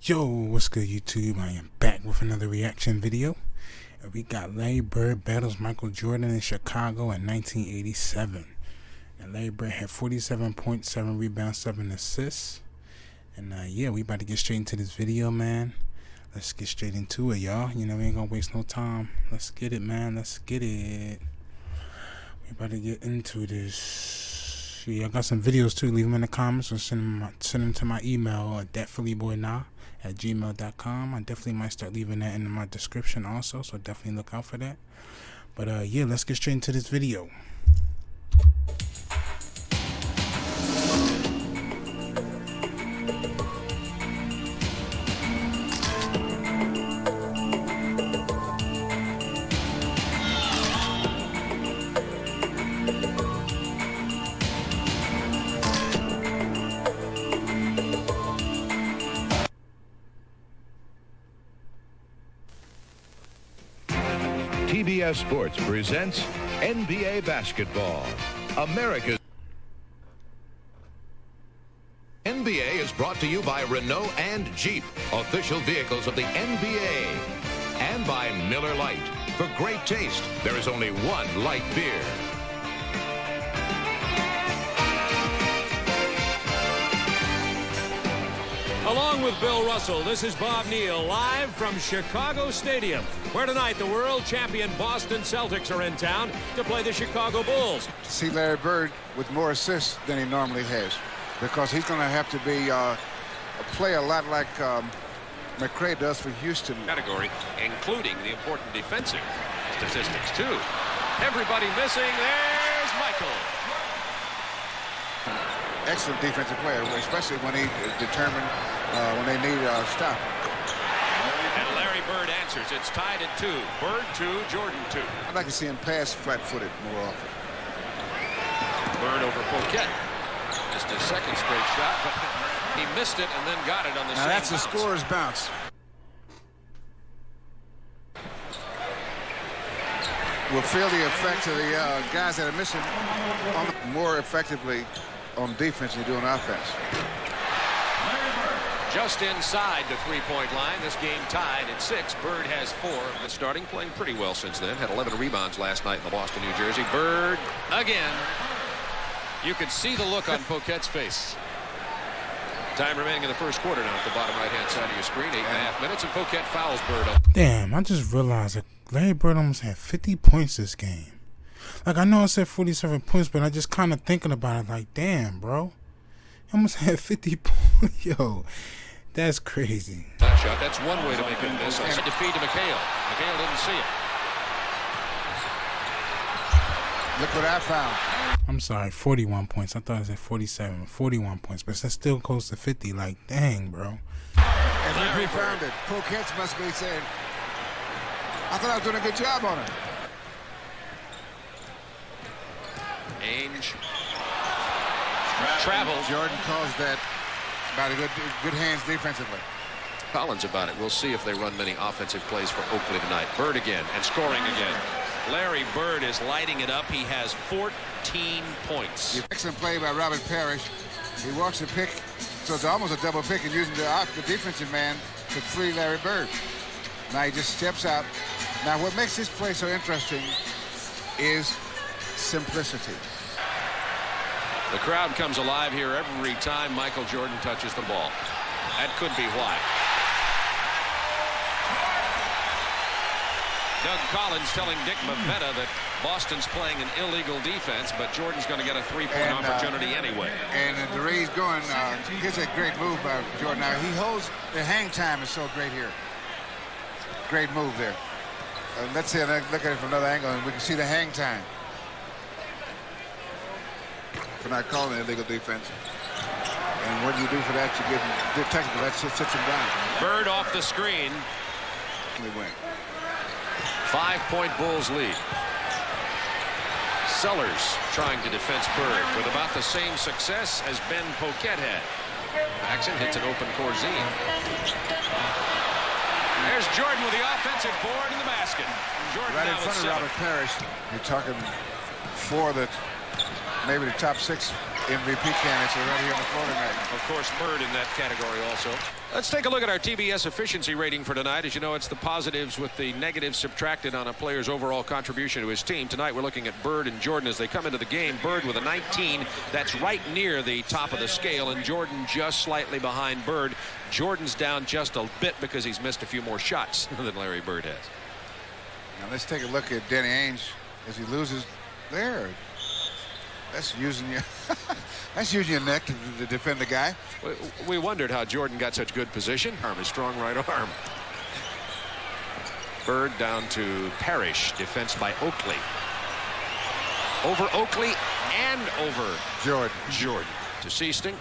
Yo, what's good YouTube? I am back with another reaction video. And we got Larry Bird battles Michael Jordan in Chicago in 1987. And Larry Bird had 47 points, 7 rebounds, 7 assists. And yeah, we about to get straight into this video, man. Let's get straight into it, y'all. You know, we ain't gonna waste no time. Let's get it, man. Let's get it. We about to get into this. Yeah, I got some videos too. Leave them in the comments or send them to my email at thatphillyboynow@gmail.com. I definitely might start leaving that in my description also, so definitely look out for that. But yeah, let's get straight into this video. TBS Sports presents NBA Basketball. America's NBA is brought to you by Renault and Jeep, official vehicles of the NBA. And by Miller Lite. For great taste, there is only one light beer. Along with Bill Russell, this is Bob Neal live from Chicago Stadium, where tonight the world champion Boston Celtics are in town to play the Chicago Bulls. See Larry Bird with more assists than he normally has, because he's going to have to be play a lot like McRae does for Houston. Category, including the important defensive statistics, too. Everybody missing. There's Michael. Excellent defensive player, especially when he determined when they need a stop. And Larry Bird answers. It's tied at 2. Bird 2, Jordan 2. I'd like to see him pass flat-footed more often. Bird over Poquette. Just his second straight shot, but he missed it and then got it on the now same that's bounce. a scorer's bounce. We'll feel the effect of the guys that are missing more effectively on defense than you do on offense. Just inside the three-point line. This game tied at 6. Bird has 4. The starting playing pretty well since then. Had 11 rebounds last night in the Boston, New Jersey. Bird again. You could see the look on Poquette's face. Time remaining in the first quarter now at the bottom right-hand side of your screen. 8.5 minutes, and Poquette fouls Bird up. Damn, I just realized that Larry Bird almost had 50 points this game. Like, I know I said 47 points, but I just kind of thinking about it like, damn, bro. He almost had 50 points. Yo, that's crazy. That shot, that's one way to make it miss. I said to feed to McHale. McHale didn't see it. Look what I found. I'm sorry, 41 points. I thought it said 47. 41 points, but that's still close to 50. Like, dang, bro. And look who found it. Poquette must be saying, I thought I was doing a good job on it. Ainge travels. Jordan calls that about a good hands defensively. Collins about it. We'll see if they run many offensive plays for Oakley tonight. Bird again and scoring again. Larry Bird is lighting it up. He has 14 points. Excellent play by Robert Parrish. He walks the pick, so it's almost a double pick, and using the defensive man to free Larry Bird. Now he just steps out. Now what makes this play so interesting is simplicity. The crowd comes alive here every time Michael Jordan touches the ball. That could be why. Doug Collins telling Dick Mavetta that Boston's playing an illegal defense, but Jordan's going to get a three-point opportunity anyway. And the way he's going, here's a great move by Jordan. Now he holds the hang time is so great here. Great move there. Let's see, look at it from another angle, and we can see the hang time. For not calling it illegal defense. And what do you do for that? You get technical. That sits him down. Bird off the screen. We win. 5-point Bulls lead. Sellers trying to defense Bird with about the same success as Ben Poquette had. Paxson hits an open Corzine. There's Jordan with the offensive board in the basket. Jordan right in now front of Robert Parrish. You're talking 4 that maybe the top 6 MVP candidates are right here on the floor tonight. Of course, Bird in that category also. Let's take a look at our TBS efficiency rating for tonight. As you know, it's the positives with the negatives subtracted on a player's overall contribution to his team. Tonight, we're looking at Bird and Jordan as they come into the game. Bird with a 19. That's right near the top of the scale, and Jordan just slightly behind Bird. Jordan's down just a bit because he's missed a few more shots than Larry Bird has. Now let's take a look at Danny Ainge as he loses there. That's using your that's using your neck to defend the guy. We wondered how Jordan got such good position. His strong right arm. Bird down to Parrish. Defense by Oakley. Over Oakley and over Jordan. To Seasting.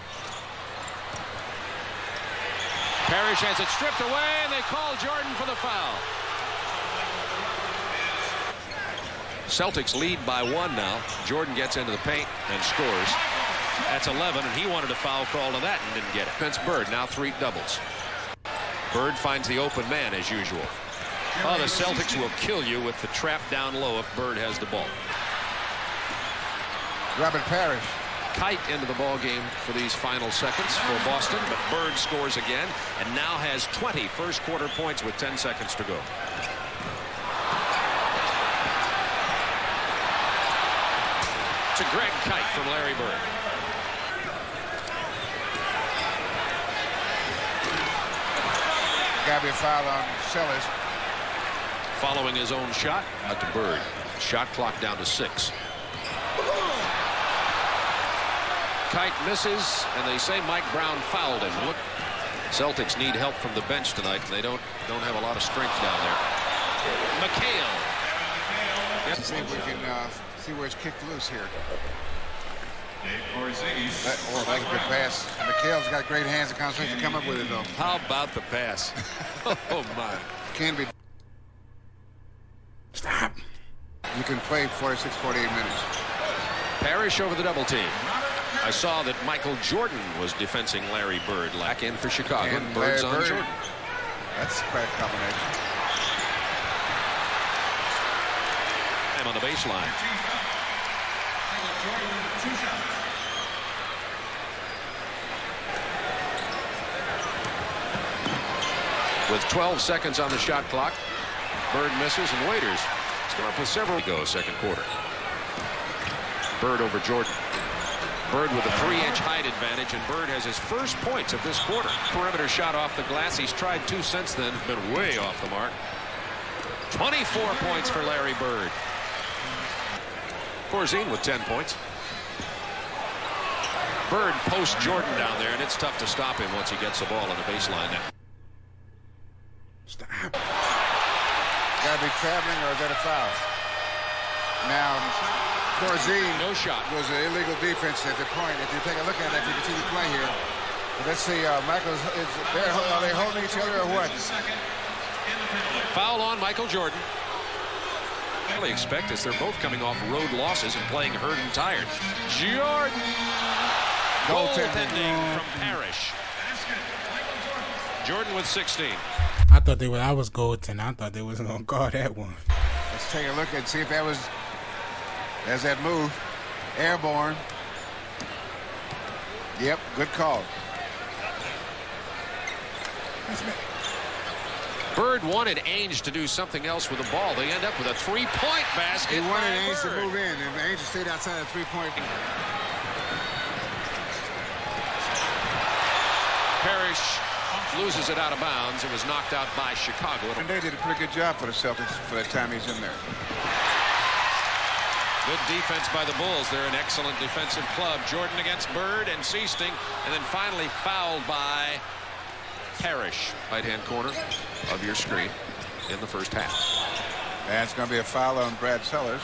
Parrish has it stripped away, and they call Jordan for the foul. Celtics lead by 1 now. Jordan gets into the paint and scores. That's 11, and he wanted a foul call to that and didn't get it. Vince Bird now 3 doubles. Bird finds the open man as usual. Oh, the Celtics will kill you with the trap down low if Bird has the ball. Robert Parrish. Kite into the ball game for these final seconds for Boston, but Bird scores again and now has 20 first quarter points with 10 seconds to go. To Greg Kite from Larry Bird. Got to be a foul on Sellers. Following his own shot, out to Bird. Shot clock down to 6. Kite misses, and they say Mike Brown fouled him. Look, Celtics need help from the bench tonight, and they don't have a lot of strength down there. McHale. Let's see if we can see where it's kicked loose here. That's a good pass. McHale's got great hands and concentration to come up with it, though. How about the pass? Oh, my. Can be. Stop. You can play 46, 48 minutes. Parrish over the double team. I saw that Michael Jordan was defensing Larry Bird. Lack in for Chicago. And Bird's Larry on Bird. Jordan. That's quite a combination. I'm on the baseline. With 12 seconds on the shot clock, Bird misses, and Waiters has come up with several to go second quarter. Bird over Jordan. Bird with a 3-inch height advantage, and Bird has his first points of this quarter. Perimeter shot off the glass. He's tried 2 since then, been way off the mark. 24 points for Larry Bird. Corzine with 10 points. Bird posts Jordan down there, and it's tough to stop him once he gets the ball on the baseline now. Stop. Got to be traveling, or is that a foul? Now, Corzine No shot. was an illegal defense at the point. If you take a look at it, you can see the play here. But let's see, Michael's, are they holding each other or what? Foul on Michael Jordan. I really expect this. They're both coming off road losses and playing hurt and tired. Jordan. Goaltending from Parrish. Jordan with 16. I thought they were. I was goaltending. I thought they was gonna guard that one. Let's take a look and see if that was. There's that move. Airborne. Yep, good call. Bird wanted Ainge to do something else with the ball. They end up with a 3-point basket. He wanted by Ainge to Bird. move in, and Ainge stayed outside the 3-point. Parrish loses it out of bounds. It was knocked out by Chicago. And they did a pretty good job for the Celtics for the time he's in there. Good defense by the Bulls. They're an excellent defensive club. Jordan against Bird and Seasting, and then finally fouled by Parrish. Right-hand corner of your screen in the first half. And it's going to be a foul on Brad Sellers.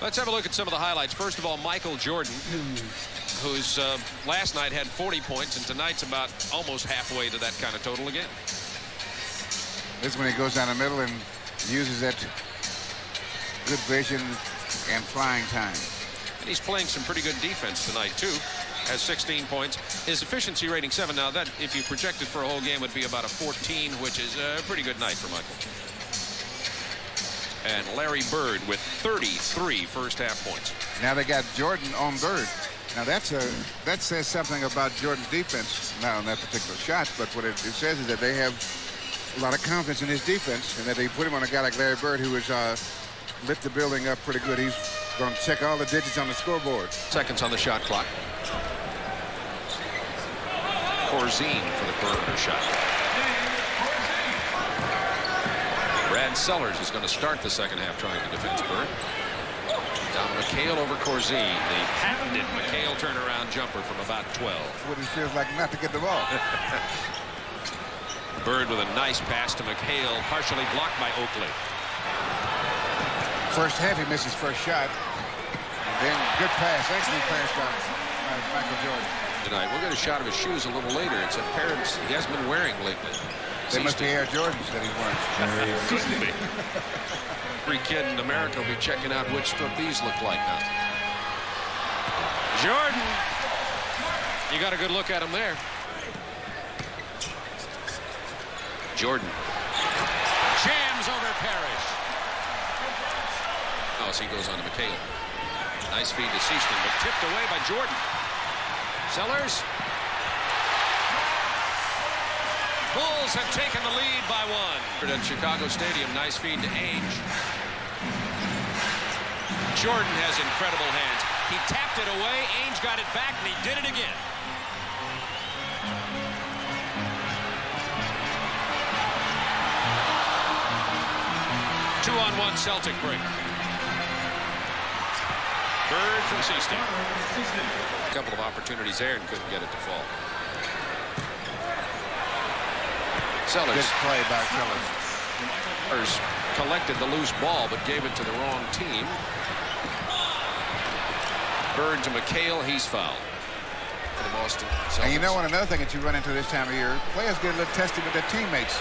Let's have a look at some of the highlights. First of all, Michael Jordan, who's last night had 40 points, and tonight's about almost halfway to that kind of total again. This is when he goes down the middle and uses that good vision and flying time. And he's playing some pretty good defense tonight, too. Has 16 points. His efficiency rating 7. Now, that, if you projected for a whole game, would be about a 14, which is a pretty good night for Michael. And Larry Bird with 33 first-half points. Now they got Jordan on Bird. Now that says something about Jordan's defense, not on that particular shot, but what it says is that they have a lot of confidence in his defense, and that they put him on a guy like Larry Bird, who has lit the building up pretty good. He's going to check all the digits on the scoreboard. Seconds on the shot clock. Corzine for the perimeter shot. Brad Sellers is going to start the second half trying to defend Bird. Down McHale over Corzine. The patented McHale turnaround jumper from about 12. What it feels like not to get the ball. Bird with a nice pass to McHale, partially blocked by Oakley. First half, he missed his first shot. And then good pass, excellent pass by Michael Jordan. Tonight, we'll get a shot of his shoes a little later. It's a pair he hasn't been wearing lately. They must be Air Jordans that he's wearing. Couldn't be. Every kid in America will be checking out which what these look like now. Jordan. You got a good look at him there. Jordan. Jams over Parrish. Oh, so he goes on to McHale. Nice feed to Seaston, but tipped away by Jordan. Sellers. Bulls have taken the lead by one. At Chicago Stadium, nice feed to Ainge. Jordan has incredible hands. He tapped it away. Ainge got it back, and he did it again. Two-on-one Celtic break. Bird from Seaston. A couple of opportunities there and couldn't get it to fall. Sellers. Good play by Sellers. Collected the loose ball but gave it to the wrong team. Bird to McHale. He's fouled for the Boston Celtics. And you know what, another thing that you run into this time of year, players get a little testy with their teammates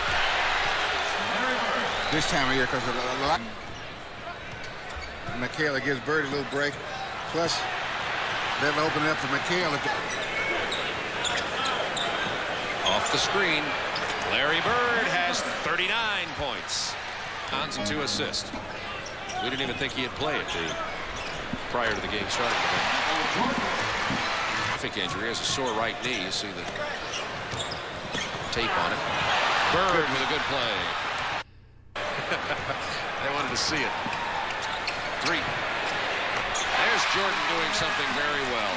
this time of year, because a lot. McHale gives Bird a little break. Plus, that'll open it up for McHale. Off the screen. Larry Bird has 39 points. And 2 assists. We didn't even think he had played prior to the game starting. Traffic injury. He has a sore right knee. You see the tape on it. Bird with a good play. They wanted to see it. 3. There's Jordan doing something very well.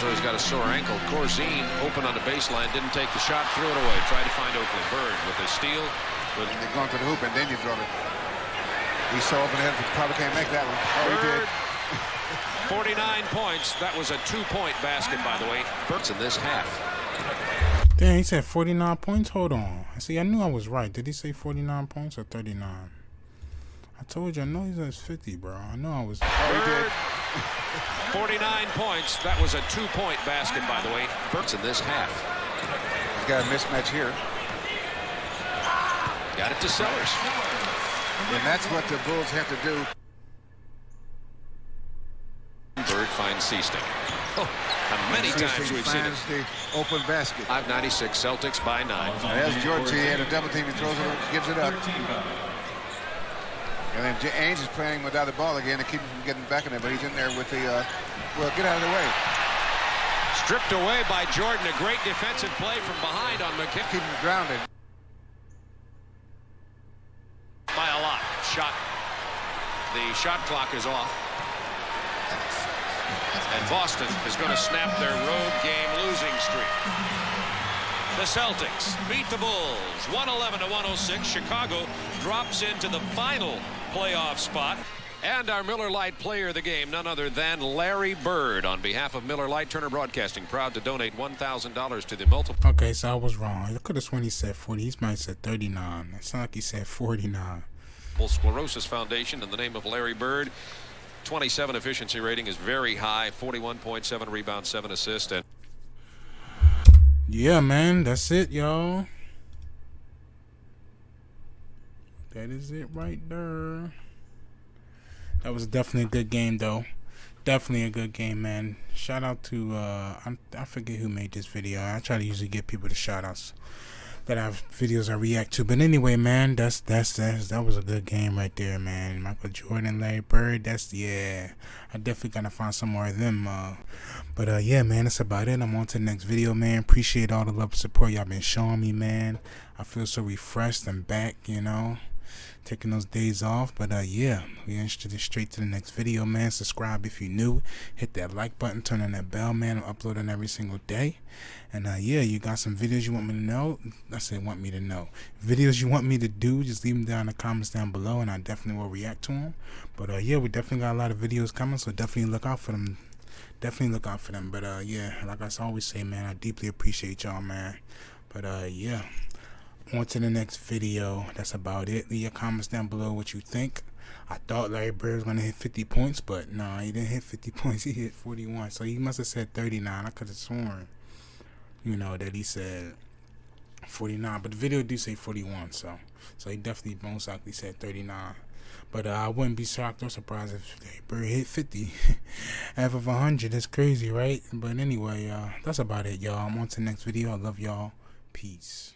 So he's got a sore ankle. Corzine open on the baseline, didn't take the shot, threw it away. Tried to find Oakley. Bird with a steal. They're going to the hoop and then you drop it. He's so open ahead, probably can't make that one. Oh, Bird, he did. 49 points. That was a 2-point basket, by the way. Bird's in this half. Damn, he said 49 points? Hold on. See, I knew I was right. Did he say 49 points or 39? I told you, I know he says 50, bro. I know I was. Bird, 49 points. That was a 2-point basket, by the way. Bird's in this half. He's got a mismatch here. Got it to Sellers. And that's what the Bulls have to do. Bird finds Seaston. Oh, how many times we've seen it. The open basket. 596 Celtics by 9. There's Jordan. He had a double team. He throws it, gives it up. And then Ainge is playing without the ball again to keep him from getting back in there, but he's in there with the, well, get out of the way. Stripped away by Jordan. A great defensive play from behind on McHale. Keep him grounded. By a lot. The shot clock is off. And Boston is going to snap their road game losing streak. The Celtics beat the Bulls 111-106. Chicago drops into the final playoff spot. And our Miller Lite player of the game, none other than Larry Bird. On behalf of Miller Lite, Turner Broadcasting, proud to donate $1,000 to the multiple. Okay, so I was wrong. I could have sworn he said 40. He might have said 39. It sounded like he said 49. Sclerosis Foundation in the name of Larry Bird. 27 efficiency rating is very high. 41.7 rebounds, 7 assists. And yeah, man, that's it, y'all. That is it right there. That was definitely a good game, though. Definitely a good game, man. Shout out to I forget who made this video. I try to usually give people the shout outs. videos I react to. But anyway, man, that was a good game right there, man. Michael Jordan, Larry Bird. I definitely gotta find some more of them. But yeah, man, that's about it. I'm on to the next video, man. Appreciate all the love and support y'all been showing me, man. I feel so refreshed and back, taking those days off. But yeah, we interested straight to the next video, man. Subscribe if you're new. Hit that like button, turn on that bell, man. I'm uploading every single day. And yeah, you got some videos you want me to know? I said want me to know. Videos you want me to do, just leave them down in the comments down below, and I definitely will react to them. But yeah, we definitely got a lot of videos coming, so definitely look out for them. But yeah, like I always say, man, I deeply appreciate y'all, man. But yeah, on to the next video. That's about it. Leave your comments down below what you think. I thought Larry Bird was going to hit 50 points, but no, he didn't hit 50 points. He hit 41. So he must have said 39. I could have sworn, that he said 49. But the video do say 41. So he definitely most likely said 39. But I wouldn't be shocked or surprised if Larry Bird hit 50. Half of 100. That's crazy, right? But anyway, that's about it, y'all. I'm on to the next video. I love y'all. Peace.